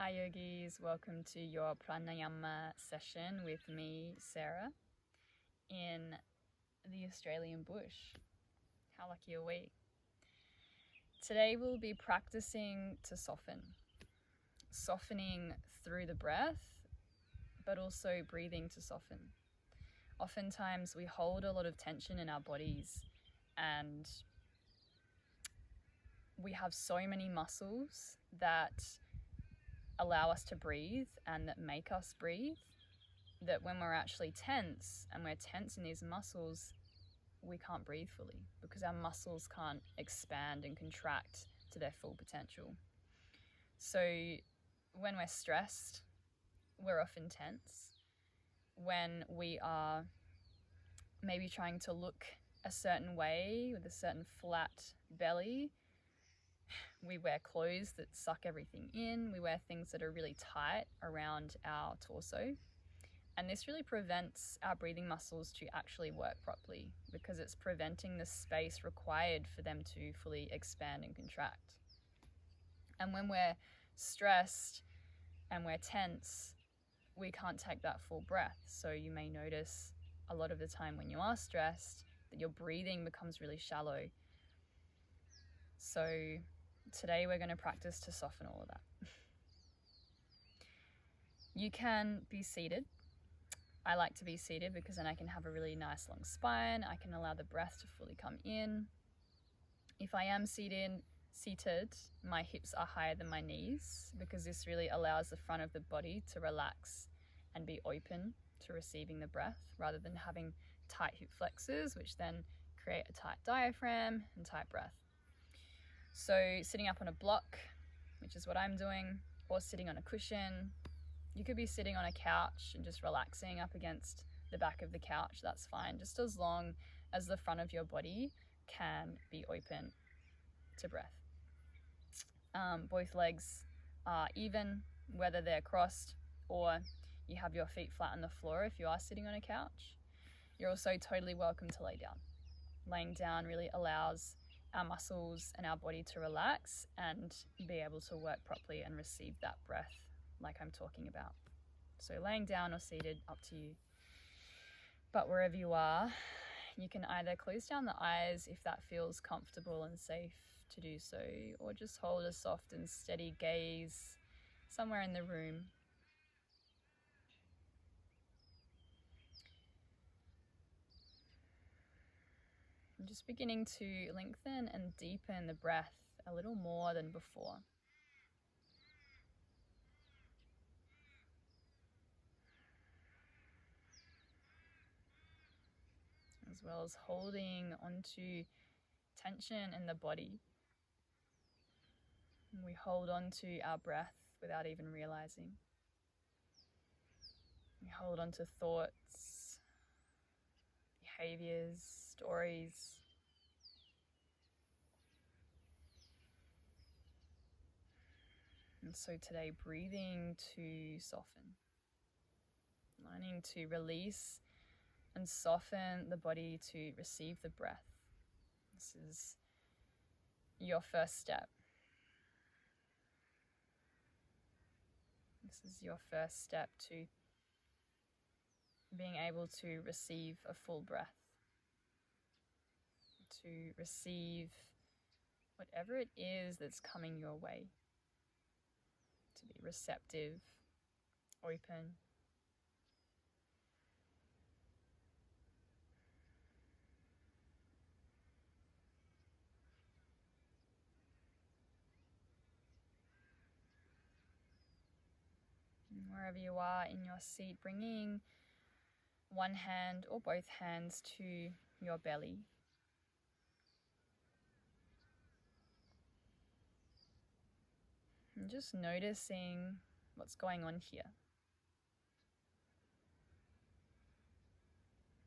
Hi yogis, welcome to your pranayama session with me, Sarah, in the Australian bush. How lucky are we? Today we'll be practicing to softening through the breath, but also breathing to soften. Oftentimes we hold a lot of tension in our bodies and we have so many muscles that allow us to breathe and that make us breathe, that when we're actually tense and we're tense in these muscles, we can't breathe fully because our muscles can't expand and contract to their full potential. So when we're stressed, we're often tense. When we are maybe trying to look a certain way with a certain flat belly, we wear clothes that suck everything in. We wear things that are really tight around our torso. And this really prevents our breathing muscles to actually work properly because it's preventing the space required for them to fully expand and contract. And when we're stressed and we're tense, we can't take that full breath. So you may notice a lot of the time when you are stressed that your breathing becomes really shallow. So today we're going to practice to soften all of that. You can be seated. I like to be seated because then I can have a really nice long spine. I can allow the breath to fully come in. If I am seated, my hips are higher than my knees because this really allows the front of the body to relax and be open to receiving the breath rather than having tight hip flexors, which then create a tight diaphragm and tight breath. So sitting up on a block, which is what I'm doing, or sitting on a cushion. You could be sitting on a couch and just relaxing up against the back of the couch. That's fine, just as long as the front of your body can be open to breath. Both legs are even, whether they're crossed or you have your feet flat on the floor if you are sitting on a couch. You're also totally welcome to lay down. Laying down really allows our muscles and our body to relax and be able to work properly and receive that breath like I'm talking about. So laying down or seated, up to you. But wherever you are, you can either close down the eyes if that feels comfortable and safe to do so, or just hold a soft and steady gaze somewhere in the room. I'm just beginning to lengthen and deepen the breath a little more than before. As well as holding onto tension in the body. And we hold onto our breath without even realizing. We hold onto thoughts, behaviors, stories. And so today, breathing to soften, learning to release and soften the body to receive the breath. This is your first step. This is your first step to being able to receive a full breath, to receive whatever it is that's coming your way, to be receptive, open. And wherever you are in your seat, bringing one hand or both hands to your belly. And just noticing what's going on here.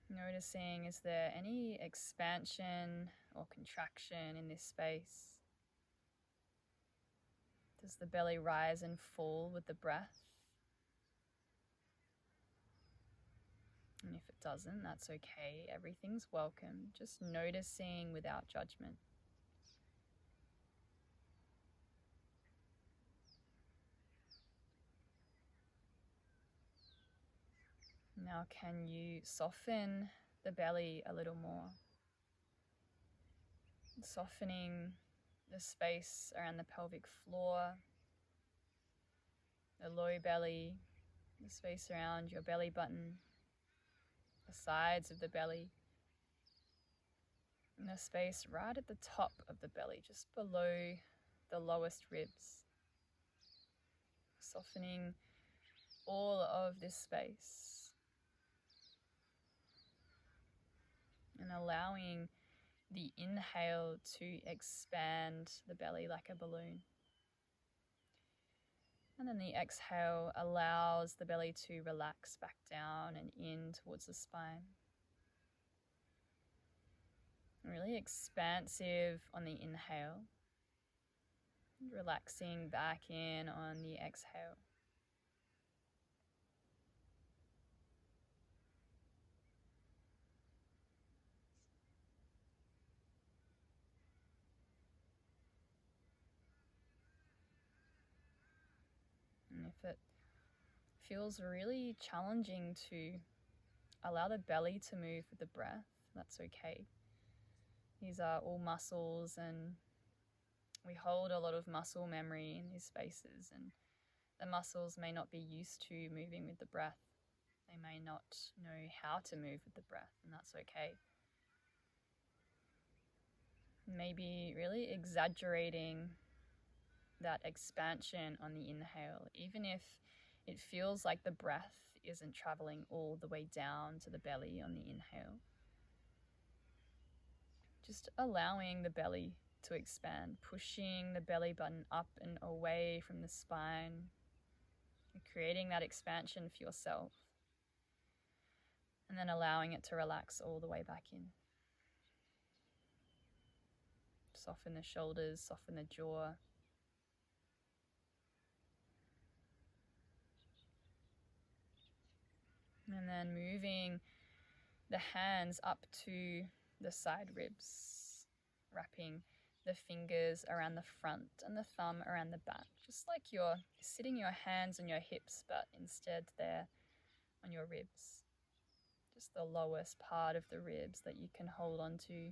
Noticing, is there any expansion or contraction in this space? Does the belly rise and fall with the breath? And if it doesn't, that's okay. Everything's welcome. Just noticing without judgment. Now, can you soften the belly a little more? Softening the space around the pelvic floor, the low belly, the space around your belly button, the sides of the belly, and the space right at the top of the belly, just below the lowest ribs. Softening all of this space and allowing the inhale to expand the belly like a balloon. And then the exhale allows the belly to relax back down and in towards the spine. Really expansive on the inhale, relaxing back in on the exhale. And if it feels really challenging to allow the belly to move with the breath, that's okay. These are all muscles, and we hold a lot of muscle memory in these spaces, and the muscles may not be used to moving with the breath. They may not know how to move with the breath, and that's okay. Maybe really exaggerating that expansion on the inhale, even if it feels like the breath isn't traveling all the way down to the belly on the inhale. Just allowing the belly to expand, pushing the belly button up and away from the spine, and creating that expansion for yourself, and then allowing it to relax all the way back in. Soften the shoulders, soften the jaw. And then moving the hands up to the side ribs, wrapping the fingers around the front and the thumb around the back, just like you're sitting your hands on your hips, but instead they're on your ribs. Just the lowest part of the ribs that you can hold on to.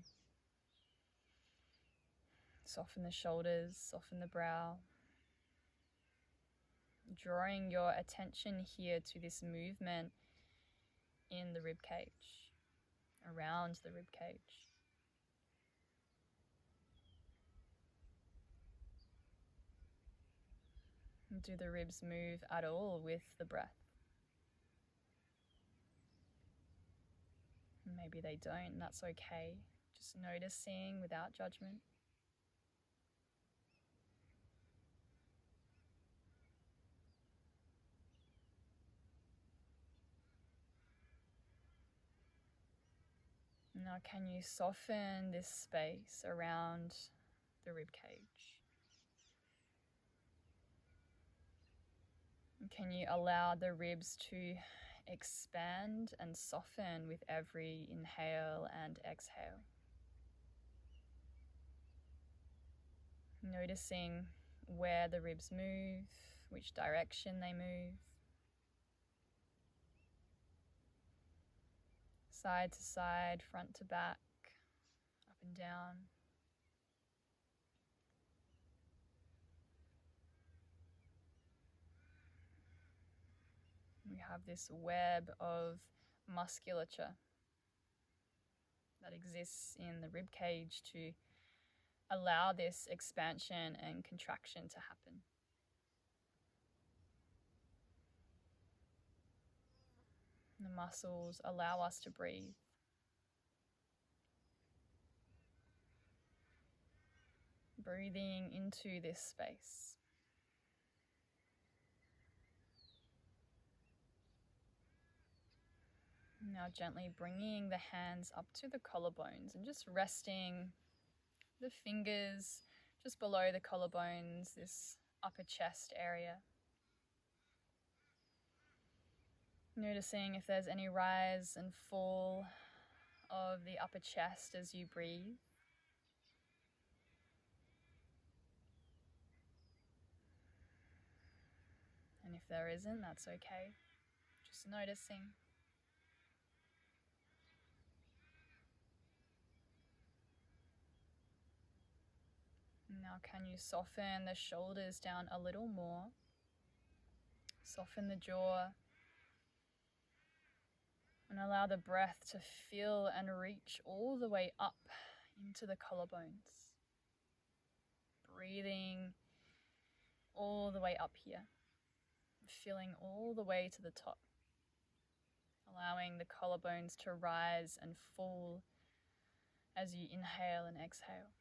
Soften the shoulders, soften the brow. Drawing your attention here to this movement in the rib cage, around the rib cage. Do the ribs move at all with the breath? Maybe they don't, and that's okay. Just noticing without judgment. Now, can you soften this space around the rib cage? Can you allow the ribs to expand and soften with every inhale and exhale? Noticing where the ribs move, which direction they move. Side to side, front to back, up and down. We have this web of musculature that exists in the rib cage to allow this expansion and contraction to happen. The muscles allow us to breathe. Breathing into this space. Now gently bringing the hands up to the collarbones and just resting the fingers just below the collarbones, this upper chest area. Noticing if there's any rise and fall of the upper chest as you breathe. And if there isn't, that's okay. Just noticing. Now can you soften the shoulders down a little more? Soften the jaw and allow the breath to fill and reach all the way up into the collarbones. Breathing all the way up here, filling all the way to the top, allowing the collarbones to rise and fall as you inhale and exhale.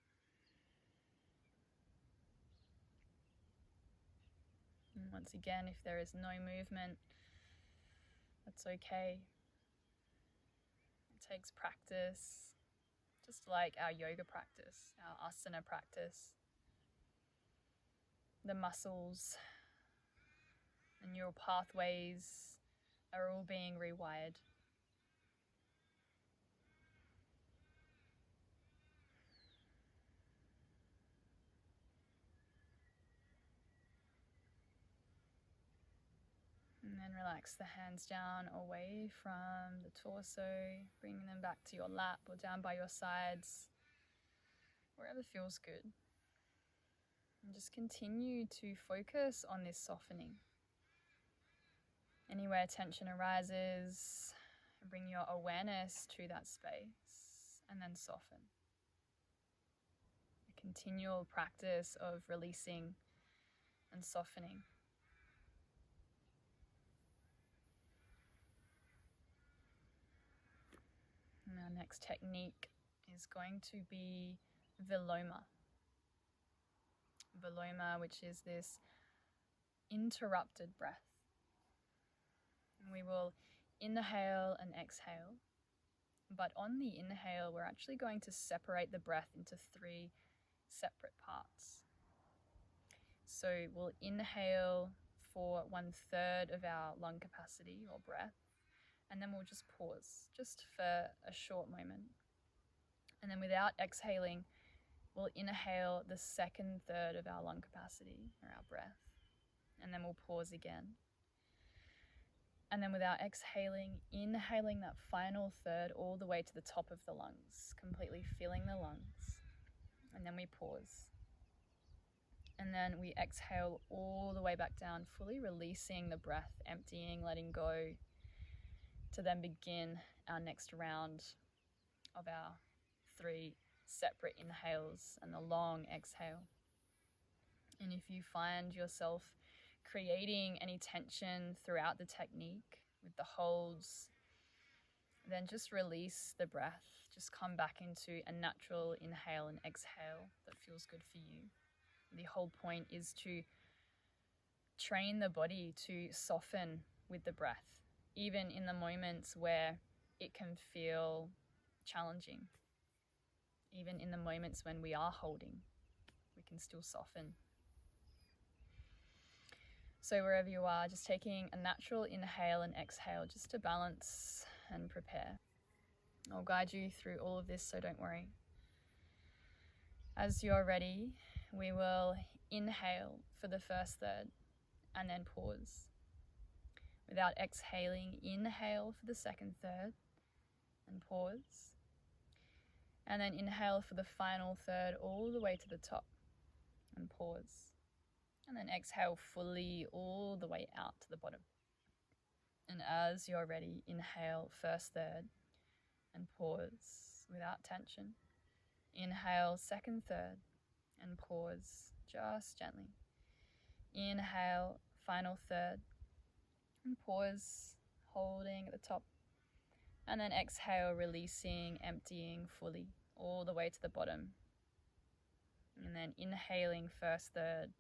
And once again, if there is no movement, that's okay. It takes practice, just like our yoga practice, our asana practice. The muscles, the neural pathways are all being rewired. And then relax the hands down away from the torso, bringing them back to your lap or down by your sides, wherever feels good. And just continue to focus on this softening. Anywhere tension arises, bring your awareness to that space and then soften. A continual practice of releasing and softening. And our next technique is going to be Viloma. Viloma, which is this interrupted breath. And we will inhale and exhale, but on the inhale, we're actually going to separate the breath into 3 separate parts. So we'll inhale for 1/3 of our lung capacity or breath, and then we'll just pause just for a short moment. And then without exhaling, we'll inhale the 2/3 of our lung capacity or our breath, and then we'll pause again. And then without exhaling, inhaling that final third all the way to the top of the lungs, completely filling the lungs. And then we pause. And then we exhale all the way back down, fully releasing the breath, emptying, letting go, to then begin our next round of our 3 separate inhales and the long exhale. And if you find yourself creating any tension throughout the technique with the holds, then just release the breath. Just come back into a natural inhale and exhale that feels good for you. The whole point is to train the body to soften with the breath, even in the moments where it can feel challenging. Even in the moments when we are holding, we can still soften. So wherever you are, just taking a natural inhale and exhale just to balance and prepare. I'll guide you through all of this, so don't worry. As you're ready, we will inhale for the first third and then pause. Without exhaling, inhale for the second third and pause. And then inhale for the final third all the way to the top and pause. And then exhale fully all the way out to the bottom. And as you're ready, inhale first third and pause without tension. Inhale second third and pause just gently. Inhale final third and pause, holding at the top. And then exhale, releasing, emptying fully all the way to the bottom. And then inhaling first third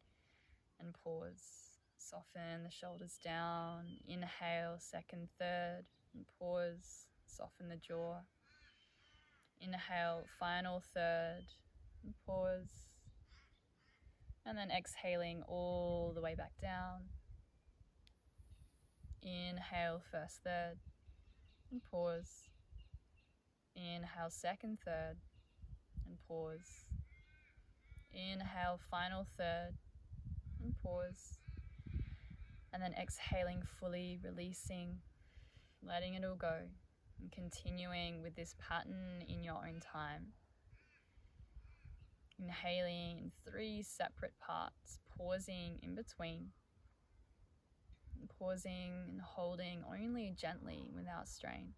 and pause. Soften the shoulders down. Inhale second third and pause. Soften the jaw. Inhale final third and pause. And then exhaling all the way back down. Inhale first third and pause. Inhale second third and pause. Inhale final third and pause. And then exhaling fully, releasing, letting it all go, and continuing with this pattern in your own time. Inhaling in 3 separate parts, pausing in between, and pausing and holding only gently without strain.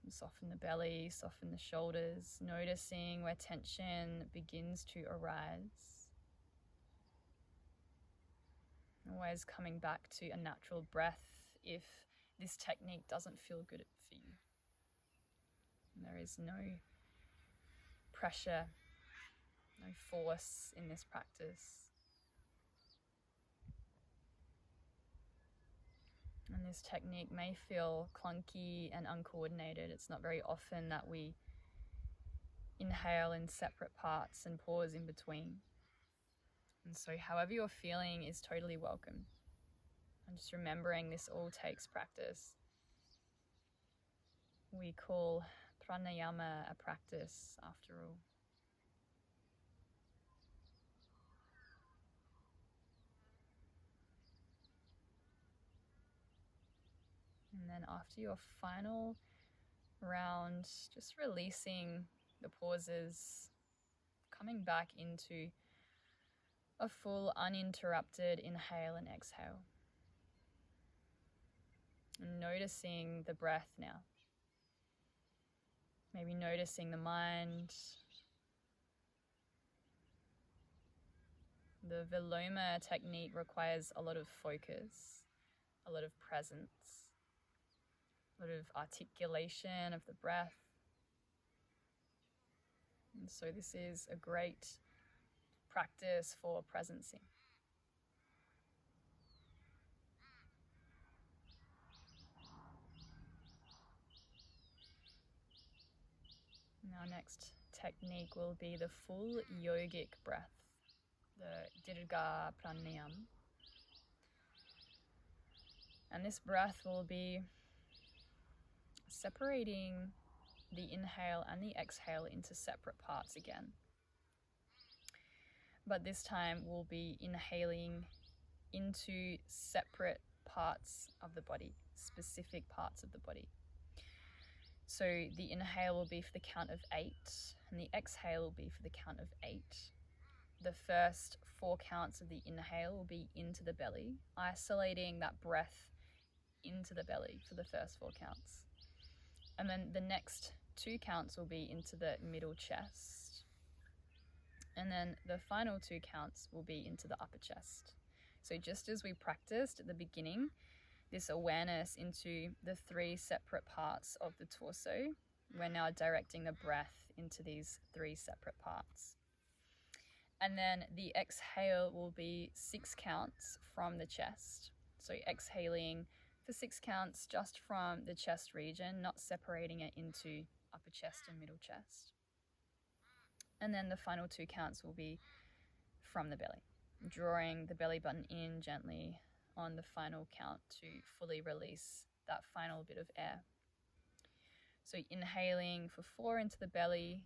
And soften the belly, soften the shoulders, noticing where tension begins to arise. Always coming back to a natural breath if this technique doesn't feel good for you. And there is no pressure, no force in this practice. And this technique may feel clunky and uncoordinated. It's not very often that we inhale in separate parts and pause in between. And so however you're feeling is totally welcome. And just remembering this all takes practice. We call pranayama a practice after all. And then after your final round, just releasing the pauses, coming back into a full uninterrupted inhale and exhale. And noticing the breath now. Maybe noticing the mind. The Viloma technique requires a lot of focus, a lot of presence, a lot of articulation of the breath. And so this is a great practice for presencing. Our next technique will be the full yogic breath, the Dirga pranayama. And this breath will be separating the inhale and the exhale into separate parts again. But this time we'll be inhaling into separate parts of the body, specific parts of the body. So the inhale will be for the count of 8, and the exhale will be for the count of 8. The first 4 counts of the inhale will be into the belly, isolating that breath into the belly for the first 4 counts. And then the next 2 counts will be into the middle chest. And then the final 2 counts will be into the upper chest. So just as we practiced at the beginning, this awareness into the 3 separate parts of the torso, we're now directing the breath into these 3 separate parts. And then the exhale will be 6 counts from the chest. So exhaling for 6 counts just from the chest region, not separating it into upper chest and middle chest. And then the final 2 counts will be from the belly, drawing the belly button in gently on the final count to fully release that final bit of air. So inhaling for 4 into the belly,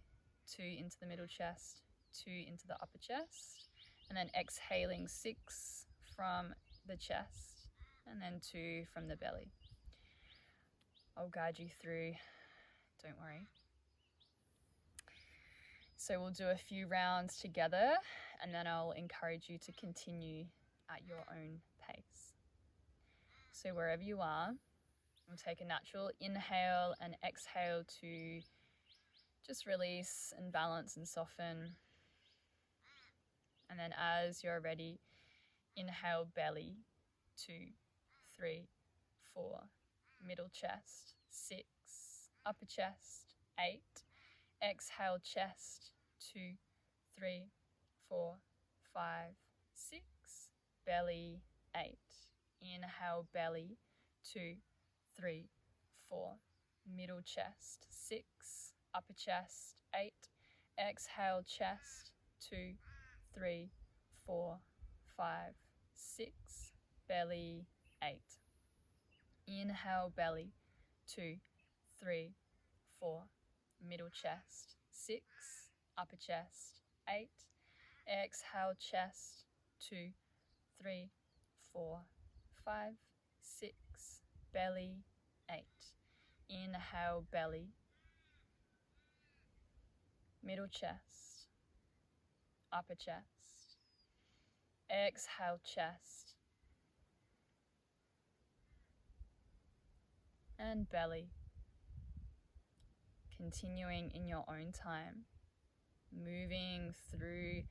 2 into the middle chest, 2 into the upper chest, and then exhaling 6 from the chest, and then 2 from the belly. I'll guide you through, don't worry. So we'll do a few rounds together, and then I'll encourage you to continue at your own pace. So wherever you are, we'll take a natural inhale and exhale to just release and balance and soften. And then as you're ready, inhale belly, 2, 3, 4, middle chest, 6, upper chest, 8, exhale chest, 2, 3, 4, 5, 6, belly, 8. Inhale belly, 2, 3, 4, middle chest, 6, upper chest, 8, exhale chest, 2, 3, 4, 5, 6, belly, 8. Inhale belly, 2, 3, 4, middle chest, 6, upper chest, 8, exhale chest, 2, 3, 4, 5, 6, belly, 8. Inhale belly. middle chest, upper chest. Exhale, chest. And belly. Continuing in your own time, moving through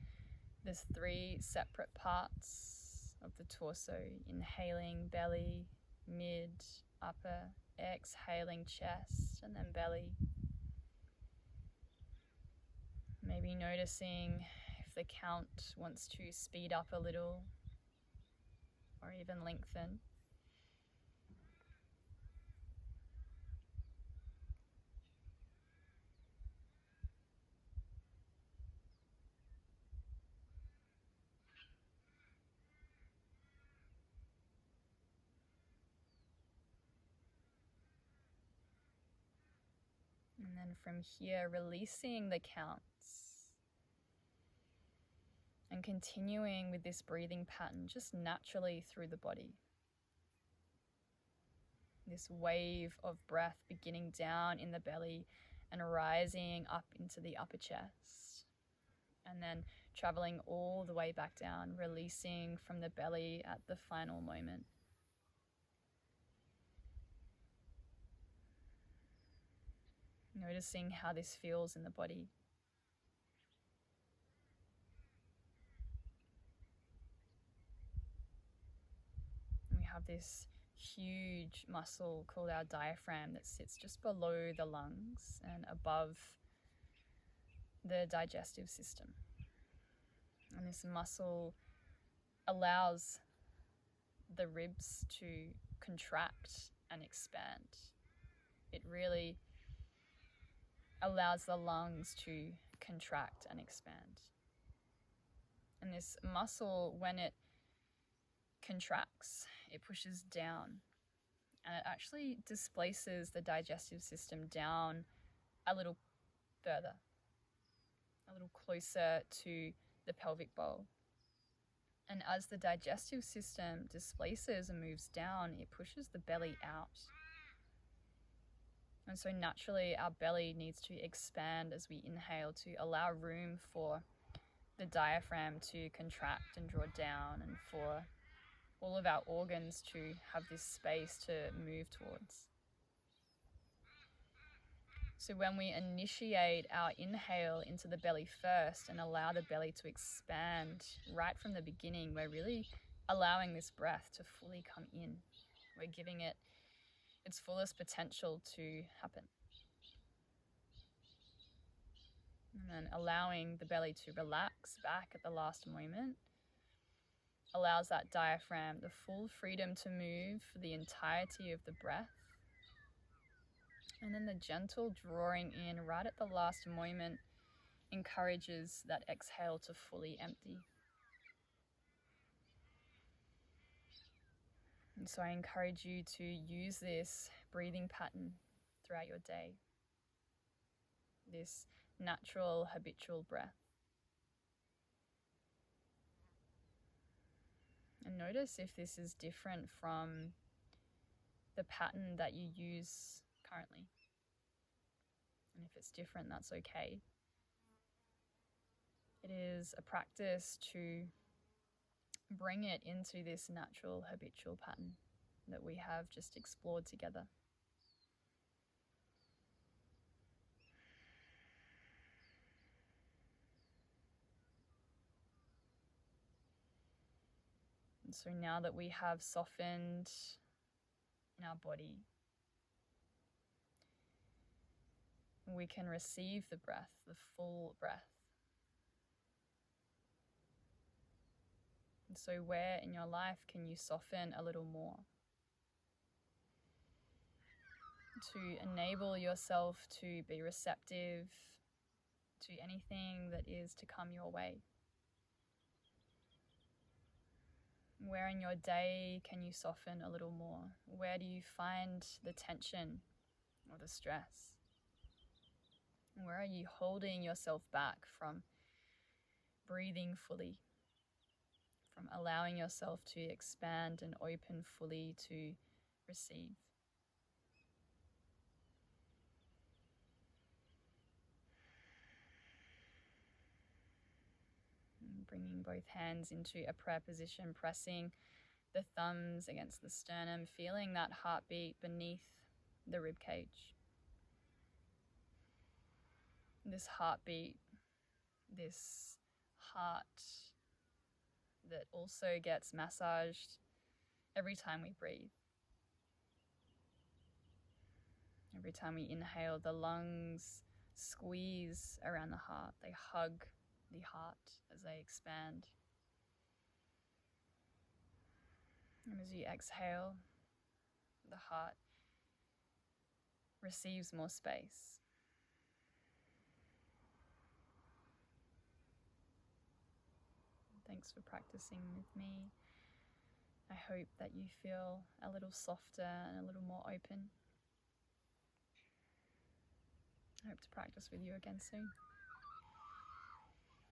the 3 separate parts of the torso. Inhaling belly, mid, upper, exhaling chest, and then belly. Maybe noticing if the count wants to speed up a little or even lengthen. And then from here, releasing the counts and continuing with this breathing pattern just naturally through the body. This wave of breath beginning down in the belly and rising up into the upper chest. And then traveling all the way back down, releasing from the belly at the final moment. Noticing how this feels in the body. We have this huge muscle called our diaphragm that sits just below the lungs and above the digestive system. And this muscle allows the ribs to contract and expand. It really allows the lungs to contract and expand. And this muscle, when it contracts, it pushes down and it actually displaces the digestive system down a little further, a little closer to the pelvic bowl. And as the digestive system displaces and moves down, it pushes the belly out. And so naturally our belly needs to expand as we inhale to allow room for the diaphragm to contract and draw down, and for all of our organs to have this space to move towards. So when we initiate our inhale into the belly first and allow the belly to expand right from the beginning, we're really allowing this breath to fully come in. We're giving it its fullest potential to happen. And then allowing the belly to relax back at the last moment allows that diaphragm the full freedom to move for the entirety of the breath. And then the gentle drawing in right at the last moment encourages that exhale to fully empty. And so I encourage you to use this breathing pattern throughout your day, this natural habitual breath. And notice if this is different from the pattern that you use currently. And if it's different, that's okay. It is a practice to bring it into this natural habitual pattern that we have just explored together. And so now that we have softened in our body, we can receive the breath, the full breath. And so where in your life can you soften a little more? To enable yourself to be receptive to anything that is to come your way. Where in your day can you soften a little more? Where do you find the tension or the stress? Where are you holding yourself back from breathing fully, from allowing yourself to expand and open fully to receive? bringing both hands into a prayer position, pressing the thumbs against the sternum, feeling that heartbeat beneath the rib cage. This heartbeat, this heart that also gets massaged every time we breathe. Every time we inhale, the lungs squeeze around the heart. They hug the heart as they expand. And as you exhale, the heart receives more space. Thanks for practicing with me. I hope that you feel a little softer and a little more open. I hope to practice with you again soon.